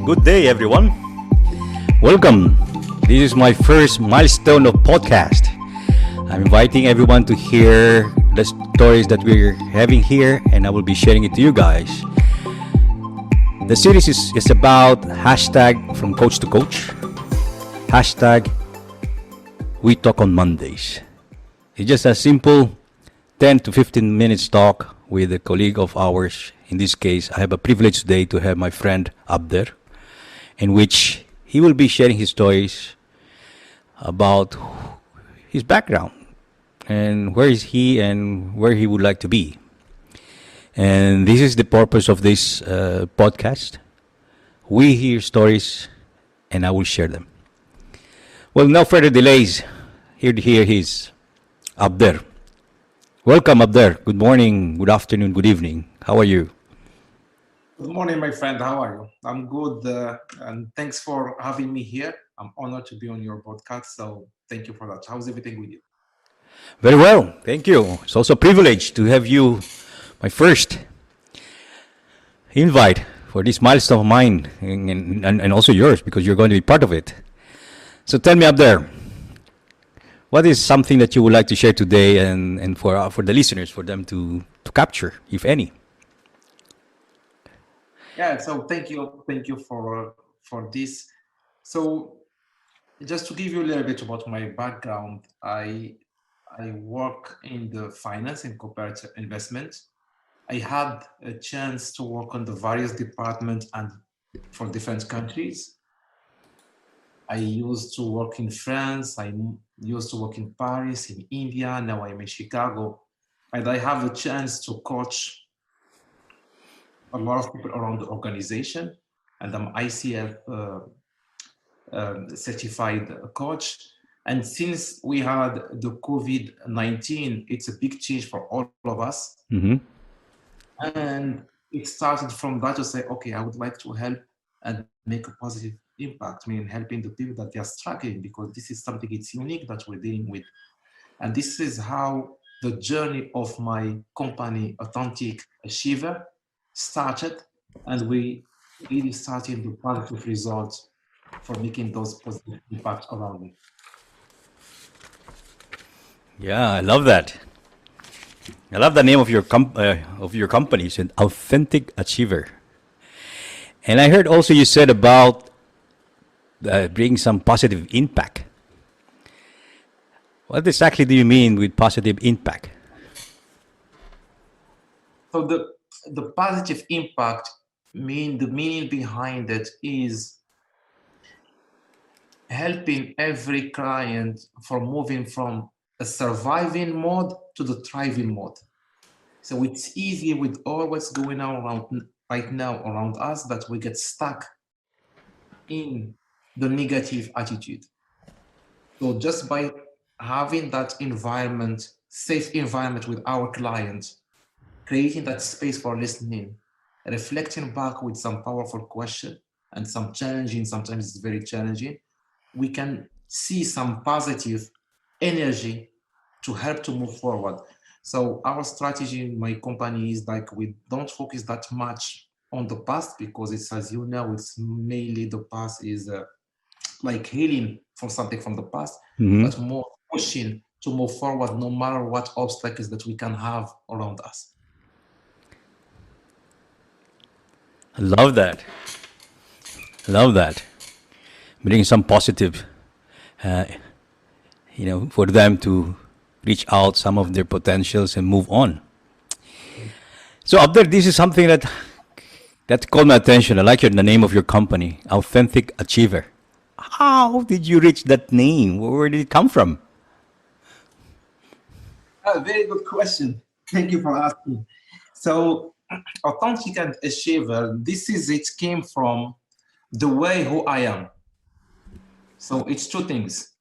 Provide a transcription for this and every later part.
Good day, everyone. Welcome. This is my first milestone of podcast. I'm inviting everyone to hear the stories that we're having here, and I will be sharing it to you guys. The series is about hashtag from coach to coach, hashtag we talk on Mondays. It's just a simple 10 to 15 minutes talk with a colleague of ours. In this case, I have a privilege today to have my friend Abder, in which he will be sharing his stories about his background and where is he and where he would like to be. And this is the purpose of this podcast. We hear stories and I will share them. Well, no further delays. Here to hear his Abder. Welcome, Abder. Good morning, good afternoon, good evening. How are you? Good morning, my friend. How are you? I'm good, and thanks for having me here. I'm honored to be on your podcast, so thank you for that. How's everything with you? Very well, thank you. It's also a privilege to have you, my first invite for this milestone of mine, and also yours, because you're going to be part of it. So tell me, Abder, what is something that you would like to share today and for the listeners, for them to capture, if any? Yeah. So thank you for this. So just to give you a little bit about my background, I work in the finance and cooperative investment. I had a chance to work on the various departments and for different countries. I used to work in France. Used to work in Paris, in India. Now I'm in Chicago, and I have a chance to coach a lot of people around the organization. And I'm ICF certified coach. And since we had the COVID-19, it's a big change for all of us. Mm-hmm. And it started from that to say, okay, I would like to help and make a positive impact, I mean, helping the people that they are struggling, because this is something it's unique that we're dealing with. And this is how the journey of my company, Authentic Achiever, started. And we really started the positive results for making those positive impacts around me. Yeah, I love that. I love the name of your company. It's an Authentic Achiever. And I heard also you said about bringing some positive impact. What exactly do you mean with positive impact? So the positive impact the meaning behind it is helping every client from moving from a surviving mode to the thriving mode. So it's easy with all what's going on around right now around us that we get stuck in the negative attitude. So just by having that environment, safe environment with our clients, creating that space for listening, reflecting back with some powerful question and some challenging, sometimes it's very challenging, we can see some positive energy to help to move forward. So our strategy in my company is like we don't focus that much on the past, because it's, as you know, it's mainly the past is like healing for something from the past, Mm-hmm. but more pushing to move forward no matter what obstacles that we can have around us. I love that. Love that. Bringing some positive, uh, for them to reach out some of their potentials and move on. So, Abder, this is something that caught my attention. I like the name of your company, Authentic Achiever. How did you reach that name? Where did it come from? Very good question. Thank you for asking. So, authentic and achiever, it came from the way who I am. So it's two things.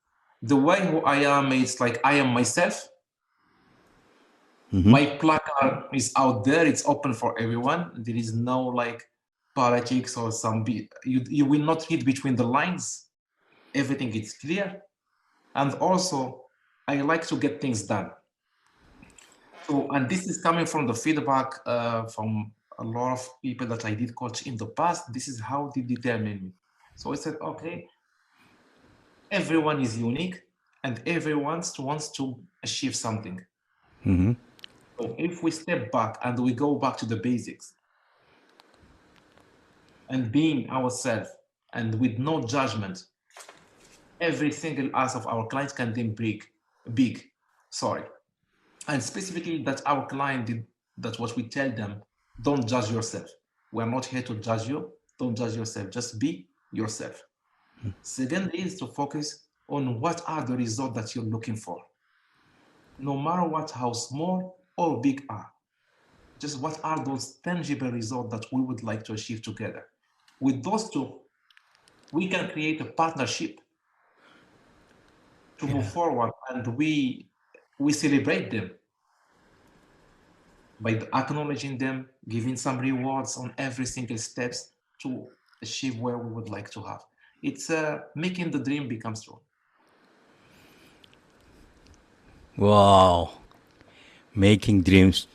The way who I am is like I am myself. Mm-hmm. My placard is out there. It's open for everyone. There is no like politics or you will not read between the lines. Everything is clear. And also, I like to get things done. So, and this is coming from the feedback from a lot of people that I did coach in the past, this is how they determine me. So I said, okay, everyone is unique and everyone wants to achieve something. Mm-hmm. So if we step back and we go back to the basics and being ourselves and with no judgment, every single ask of our clients can then big, sorry. And specifically that our client did, that's what we tell them, don't judge yourself. We're not here to judge you. Don't judge yourself. Just be yourself. Second is to focus on what are the results that you're looking for. No matter what, how small or big are. Just what are those tangible results that we would like to achieve together. With those two, we can create a partnership to move Yeah. forward, and we celebrate them by acknowledging them, giving some rewards on every single steps to achieve where we would like to have. It's making the dream become true. Wow. Making dreams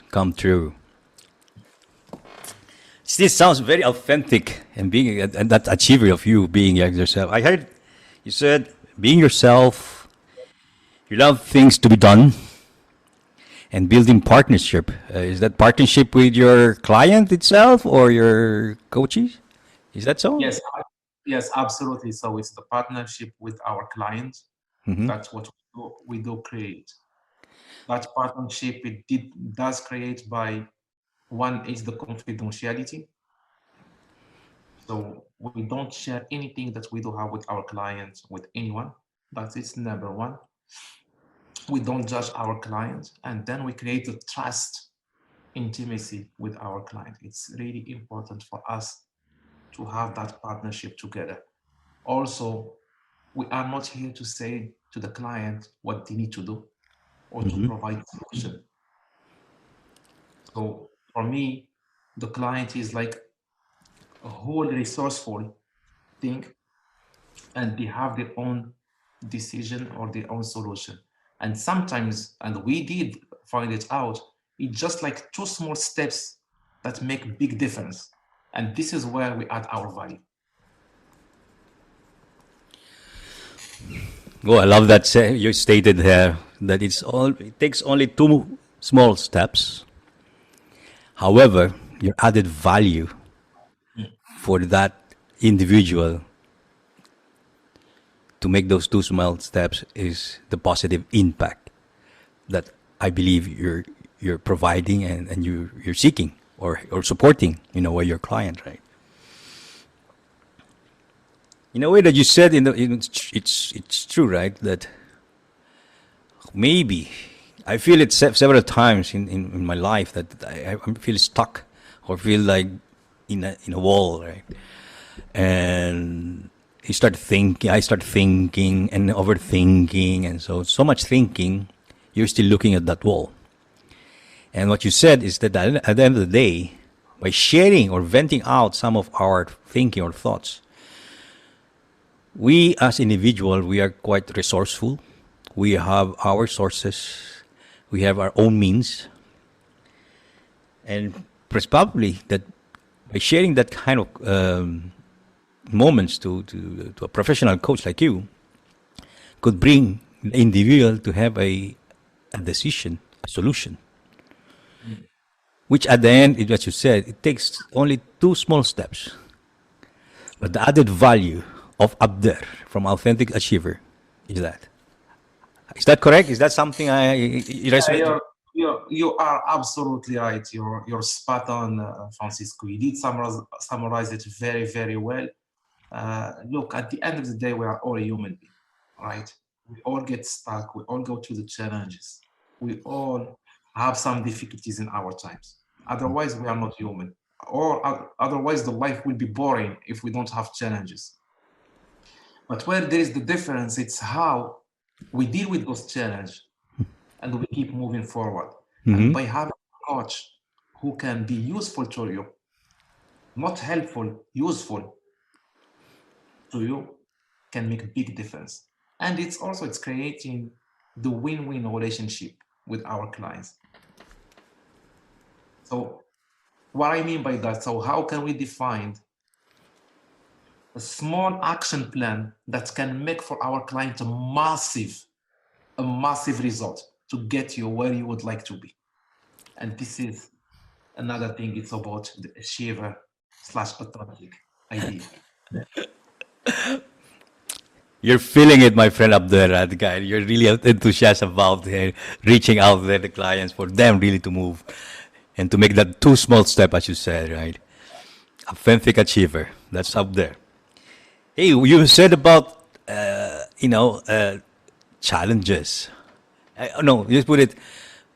come true. This sounds very authentic and being and that achiever of you being yourself. I heard you said being yourself. You love things to be done and building partnership. Is that partnership with your client itself or your coaches? Is that so? Yes, yes, absolutely. So it's the partnership with our clients. Mm-hmm. That's what we do create. That partnership does create by one is the confidentiality. So we don't share anything that we do have with our clients with anyone. That is number one. We don't judge our clients, and then we create a trust, intimacy with our client. It's really important for us to have that partnership together. Also, we are not here to say to the client what they need to do or to Mm-hmm. provide solution. So for me, the client is like a whole resourceful thing, and they have their own decision or their own solution. And sometimes, and we did find it out, it's just like two small steps that make big difference. And this is where we add our value. Oh, I love that you stated there that it takes only two small steps. However, your added value Mm. for that individual to make those two small steps is the positive impact that I believe you're providing and you're seeking or supporting in a way your client, right? In a way that you said it's true, right? That maybe I feel it several times in my life that I feel stuck or feel like in a wall, right? And I start thinking and overthinking, and so much thinking, you're still looking at that wall. And what you said is that at the end of the day, by sharing or venting out some of our thinking or thoughts, we as individual, we are quite resourceful. We have our sources. We have our own means. And probably that by sharing that kind of moments to a professional coach like you could bring the individual to have a decision, a solution, Mm. which at the end, as you said, it takes only two small steps. But the added value of Abder from Authentic Achiever is that. Is that correct? Is that something you Yeah, resonate? you are absolutely right. You're spot on, Francisco. You did summarize it very, very well. Look, at the end of the day, we are all human beings, right? We all get stuck. We all go through the challenges. We all have some difficulties in our times. Otherwise, we are not human. Or otherwise, the life will be boring if we don't have challenges. But where there is the difference, it's how we deal with those challenges and we keep moving forward. And Mm-hmm. by having a coach who can be useful to you, not helpful, useful to you, can make a big difference. And it's creating the win-win relationship with our clients. So What I mean by that, so how can we define a small action plan that can make for our client a massive result to get you where you would like to be? And this is another thing. It's about the achiever / authentic idea. You're feeling it, my friend, up there, the guy. You're really enthusiastic about reaching out there to clients for them really to move and to make that two small step, as you said, right? Authentic achiever. That's up there. Hey, you said about challenges. No, just put it.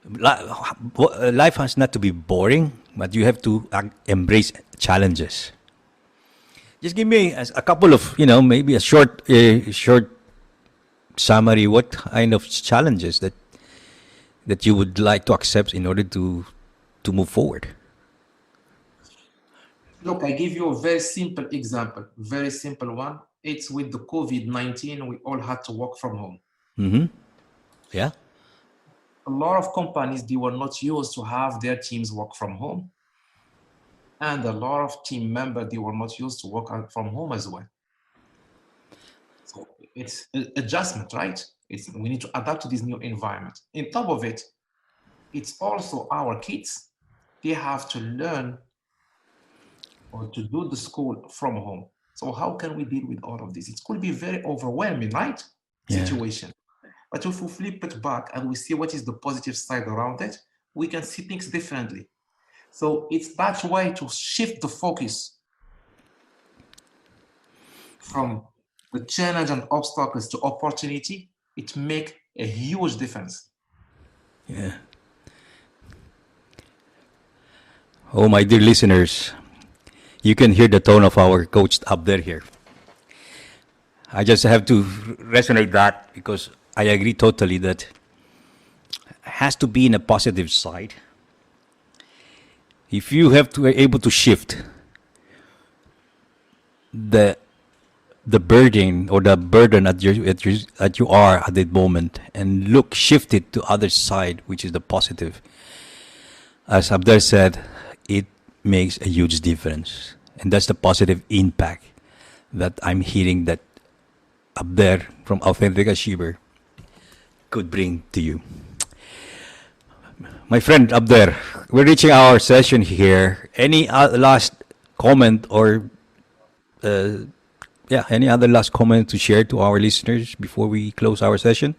Life has not to be boring, but you have to embrace challenges. Just give me a couple of, maybe a short summary. What kind of challenges that you would like to accept in order to move forward? Look, I give you a very simple example, very simple one. It's with the COVID-19, we all had to work from home. Mm-hmm. Yeah. A lot of companies, they were not used to have their teams work from home. And a lot of team members, they were not used to work from home as well. So it's adjustment, right? We need to adapt to this new environment. On top of it, it's also our kids. They have to learn or to do the school from home. So how can we deal with all of this? It could be very overwhelming, right? Yeah. Situation. But if we flip it back and we see what is the positive side around it, we can see things differently. So it's that way to shift the focus from the challenge and obstacles to opportunity. It makes a huge difference. Yeah. Oh, my dear listeners, you can hear the tone of our coach up there here. I just have to resonate that because I agree totally that it has to be in a positive side. If you have to be able to shift the burden or the burden that you are at that moment and shift it to other side, which is the positive. As Abder said, it makes a huge difference, and that's the positive impact that I'm hearing that Abder from Authentic Achiever could bring to you. My friend Abder, we're reaching our session here. Any last comment or any other last comment to share to our listeners before we close our session?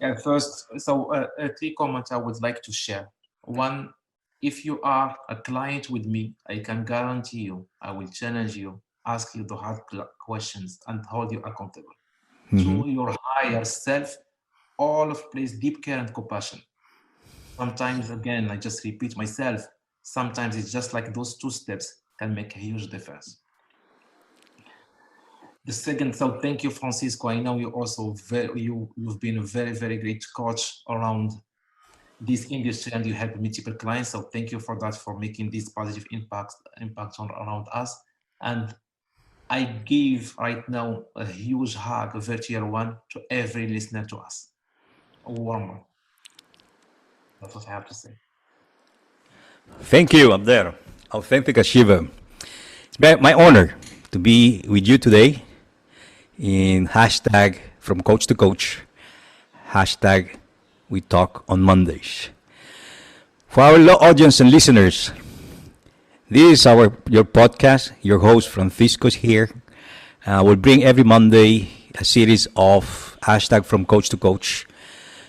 Yeah, first, so 3 comments I would like to share. One, if you are a client with me, I can guarantee you, I will challenge you, ask you the hard questions, and hold you accountable to your higher self. All of place deep care and compassion. Sometimes, again, I just repeat myself. Sometimes it's just like those 2 steps can make a huge difference. The second, so thank you, Francisco. I know you also you've been a very, very great coach around this industry, and you help multiple clients. So thank you for that, for making this positive impact around us. And I give right now a huge hug, a virtual one, to every listener to us. A warm one. That's what I have to say. Thank you, Abder, Authentic Achiever. It's my honor to be with you today in hashtag from coach to coach, hashtag we talk on Mondays. For our audience and listeners, this is your podcast. Your host Francisco is here. We'll bring every Monday a series of hashtag from coach to coach,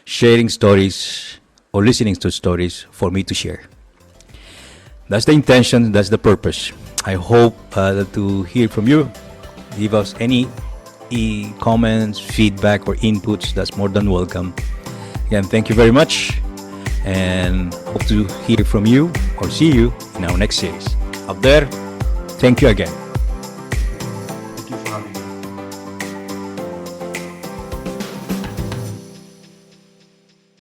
sharing stories or listening to stories for me to share. That's the intention, that's the purpose. I hope to hear from you. Give us any comments, feedback, or inputs. That's more than welcome. Again, thank you very much, and hope to hear from you or see you in our next series. Up there, thank you again.